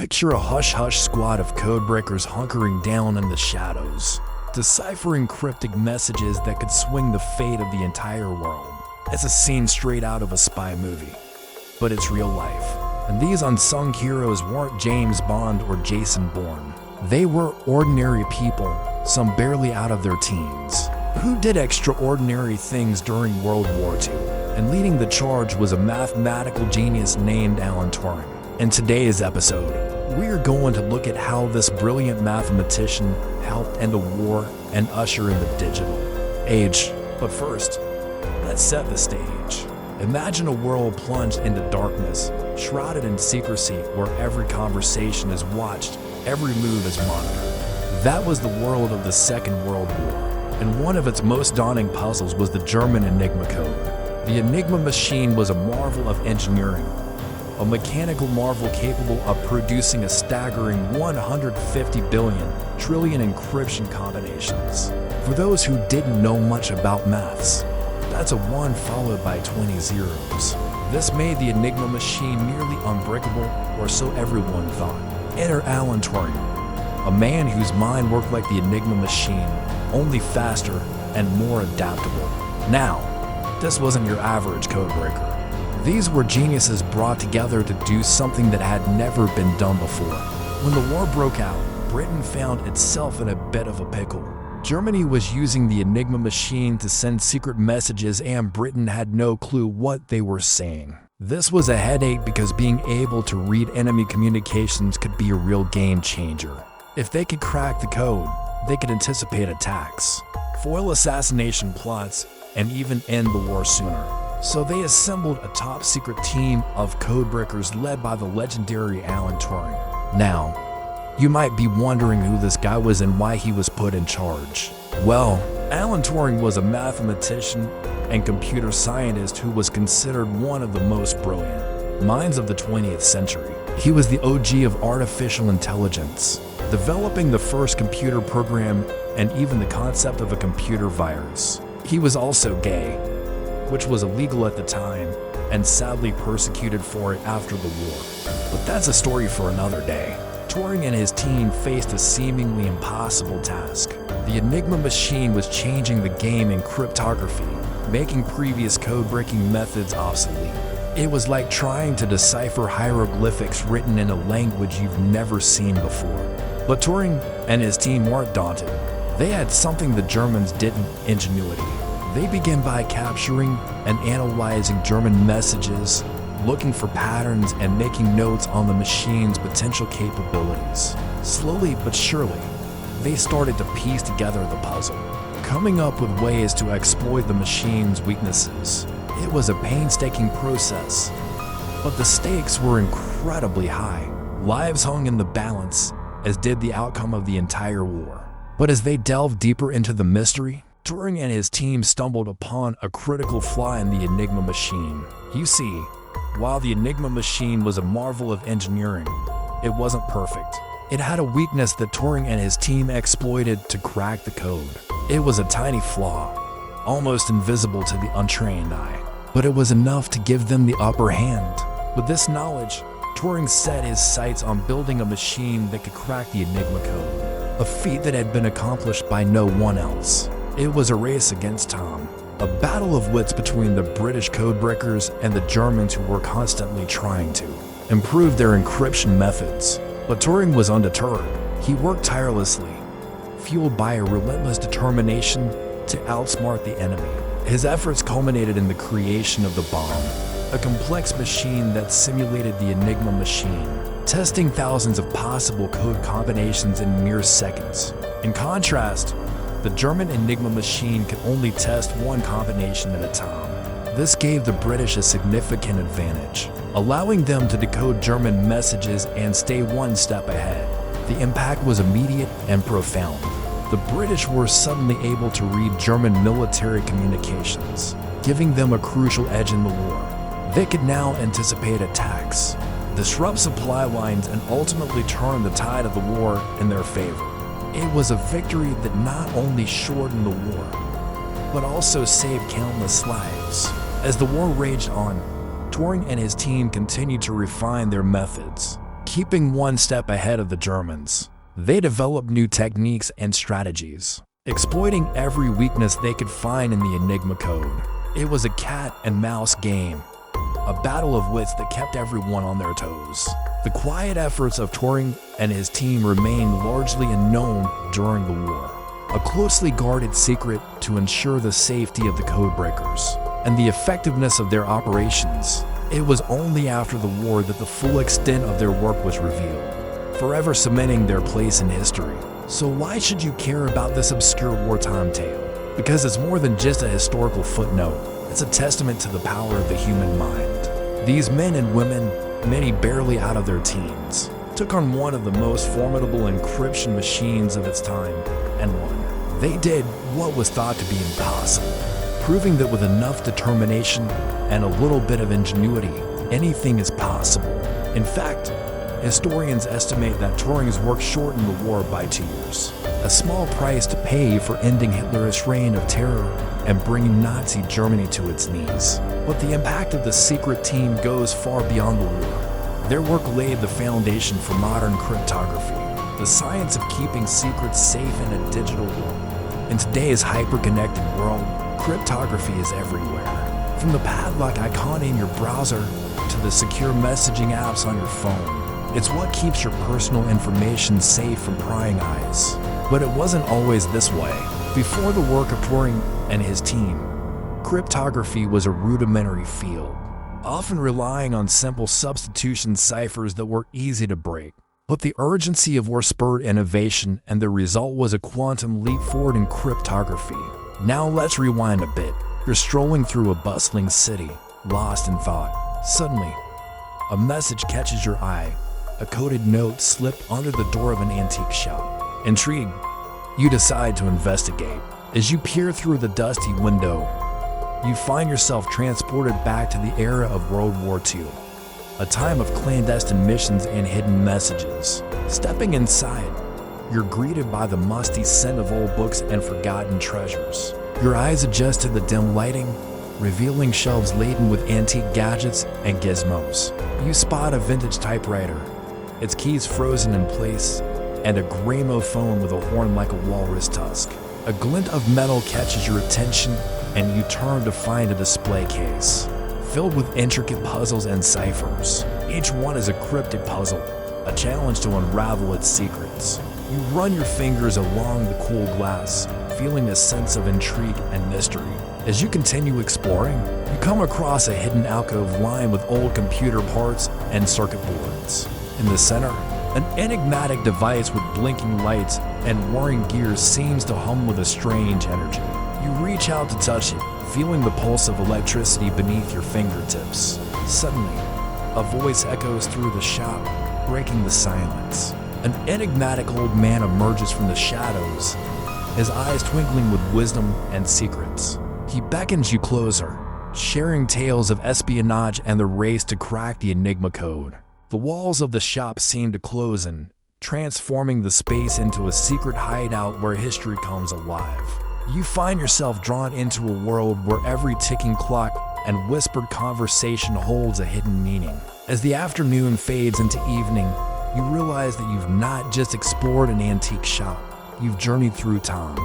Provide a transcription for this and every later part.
Picture a hush-hush squad of codebreakers hunkering down in the shadows, deciphering cryptic messages that could swing the fate of the entire world. It's a scene straight out of a spy movie, but it's real life. And these unsung heroes weren't James Bond or Jason Bourne. They were ordinary people, some barely out of their teens, who did extraordinary things during World War II. And leading the charge was a mathematical genius named Alan Turing. In today's episode, we're going to look at how this brilliant mathematician helped end a war and usher in the digital age. But first, let's set the stage. Imagine a world plunged into darkness, shrouded in secrecy, where every conversation is watched, every move is monitored. That was the world of the Second World War, and one of its most daunting puzzles was the German Enigma code. The Enigma machine was a marvel of engineering, a mechanical marvel capable of producing a staggering 150 trillion encryption combinations. For those who didn't know much about maths, that's a 1 followed by 20 zeros. This made the Enigma machine nearly unbreakable, or so everyone thought. Enter Alan Turing, a man whose mind worked like the Enigma machine, only faster and more adaptable. Now, this wasn't your average codebreaker. These were geniuses brought together to do something that had never been done before. When the war broke out, Britain found itself in a bit of a pickle. Germany was using the Enigma machine to send secret messages, and Britain had no clue what they were saying. This was a headache because being able to read enemy communications could be a real game changer. If they could crack the code, they could anticipate attacks, foil assassination plots, and even end the war sooner. So they assembled a top-secret team of codebreakers led by the legendary Alan Turing. Now, you might be wondering who this guy was and why he was put in charge. Well, Alan Turing was a mathematician and computer scientist who was considered one of the most brilliant minds of the 20th century. He was the OG of artificial intelligence, developing the first computer program and even the concept of a computer virus. He was also gay, which was illegal at the time, and sadly persecuted for it after the war. But that's a story for another day. Turing and his team faced a seemingly impossible task. The Enigma machine was changing the game in cryptography, making previous code-breaking methods obsolete. It was like trying to decipher hieroglyphics written in a language you've never seen before. But Turing and his team weren't daunted. They had something the Germans didn't: ingenuity. They began by capturing and analyzing German messages, looking for patterns and making notes on the machine's potential capabilities. Slowly but surely, they started to piece together the puzzle, coming up with ways to exploit the machine's weaknesses. It was a painstaking process, but the stakes were incredibly high. Lives hung in the balance, as did the outcome of the entire war. But as they delved deeper into the mystery, Turing and his team stumbled upon a critical flaw in the Enigma machine. You see, while the Enigma machine was a marvel of engineering, it wasn't perfect. It had a weakness that Turing and his team exploited to crack the code. It was a tiny flaw, almost invisible to the untrained eye, but it was enough to give them the upper hand. With this knowledge, Turing set his sights on building a machine that could crack the Enigma code, a feat that had been accomplished by no one else. It was a race against time, a battle of wits between the British codebreakers and the Germans who were constantly trying to improve their encryption methods. But Turing was undeterred. He worked tirelessly, fueled by a relentless determination to outsmart the enemy. His efforts culminated in the creation of the bomb, a complex machine that simulated the Enigma machine, testing thousands of possible code combinations in mere seconds. In contrast, the German Enigma machine could only test one combination at a time. This gave the British a significant advantage, allowing them to decode German messages and stay one step ahead. The impact was immediate and profound. The British were suddenly able to read German military communications, giving them a crucial edge in the war. They could now anticipate attacks, disrupt supply lines, and ultimately turn the tide of the war in their favor. It was a victory that not only shortened the war, but also saved countless lives. As the war raged on, Turing and his team continued to refine their methods, keeping one step ahead of the Germans. They developed new techniques and strategies, exploiting every weakness they could find in the Enigma code. It was a cat and mouse game, a battle of wits that kept everyone on their toes. The quiet efforts of Turing and his team remained largely unknown during the war, a closely guarded secret to ensure the safety of the codebreakers and the effectiveness of their operations. It was only after the war that the full extent of their work was revealed, forever cementing their place in history. So why should you care about this obscure wartime tale? Because it's more than just a historical footnote. It's a testament to the power of the human mind. These men and women, many barely out of their teens, took on one of the most formidable encryption machines of its time and won. They did what was thought to be impossible, proving that with enough determination and a little bit of ingenuity, anything is possible. In fact, historians estimate that Turing's work shortened the war by 2 years, a small price to pay for ending Hitler's reign of terror and bringing Nazi Germany to its knees. But the impact of the secret team goes far beyond the war. Their work laid the foundation for modern cryptography, the science of keeping secrets safe in a digital world. In today's hyper-connected world, cryptography is everywhere. From the padlock icon in your browser to the secure messaging apps on your phone. It's what keeps your personal information safe from prying eyes. But it wasn't always this way. Before the work of Turing and his team, cryptography was a rudimentary field, often relying on simple substitution ciphers that were easy to break. But the urgency of war spurred innovation, and the result was a quantum leap forward in cryptography. Now let's rewind a bit. You're strolling through a bustling city, lost in thought. Suddenly, a message catches your eye. A coded note slipped under the door of an antique shop. Intrigued, you decide to investigate. As you peer through the dusty window, you find yourself transported back to the era of World War II, a time of clandestine missions and hidden messages. Stepping inside, you're greeted by the musty scent of old books and forgotten treasures. Your eyes adjust to the dim lighting, revealing shelves laden with antique gadgets and gizmos. You spot a vintage typewriter, its keys frozen in place, and a gramophone with a horn like a walrus tusk. A glint of metal catches your attention, and you turn to find a display case filled with intricate puzzles and ciphers. Each one is a cryptic puzzle, a challenge to unravel its secrets. You run your fingers along the cool glass, feeling a sense of intrigue and mystery. As you continue exploring, you come across a hidden alcove lined with old computer parts and circuit boards. In the center, an enigmatic device with blinking lights and whirring gears seems to hum with a strange energy. You reach out to touch it, feeling the pulse of electricity beneath your fingertips. Suddenly, a voice echoes through the shop, breaking the silence. An enigmatic old man emerges from the shadows, his eyes twinkling with wisdom and secrets. He beckons you closer, sharing tales of espionage and the race to crack the Enigma code. The walls of the shop seem to close in, transforming the space into a secret hideout where history comes alive. You find yourself drawn into a world where every ticking clock and whispered conversation holds a hidden meaning. As the afternoon fades into evening, you realize that you've not just explored an antique shop, you've journeyed through time.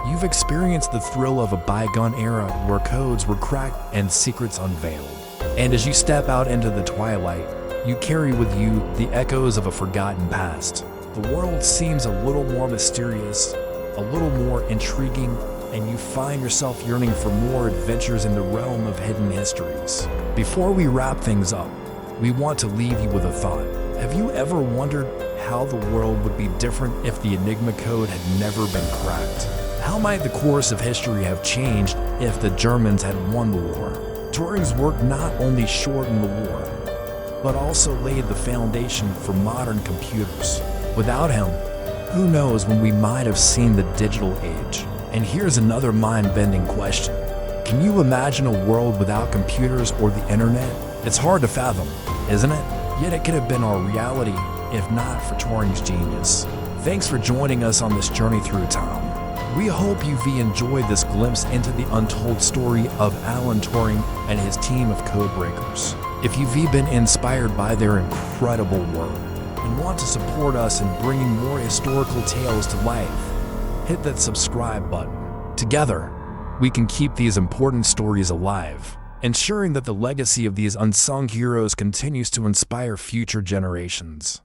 You've experienced the thrill of a bygone era where codes were cracked and secrets unveiled. And as you step out into the twilight, you carry with you the echoes of a forgotten past. The world seems a little more mysterious, a little more intriguing, and you find yourself yearning for more adventures in the realm of hidden histories. Before we wrap things up, we want to leave you with a thought. Have you ever wondered how the world would be different if the Enigma code had never been cracked? How might the course of history have changed if the Germans had won the war? Turing's work not only shortened the war, but also laid the foundation for modern computers. Without him, who knows when we might have seen the digital age? And here's another mind-bending question. Can you imagine a world without computers or the internet? It's hard to fathom, isn't it? Yet it could have been our reality if not for Turing's genius. Thanks for joining us on this journey through time. We hope you've enjoyed this glimpse into the untold story of Alan Turing and his team of codebreakers. If you've been inspired by their incredible work, and want to support us in bringing more historical tales to life, hit that subscribe button. Together, we can keep these important stories alive, ensuring that the legacy of these unsung heroes continues to inspire future generations.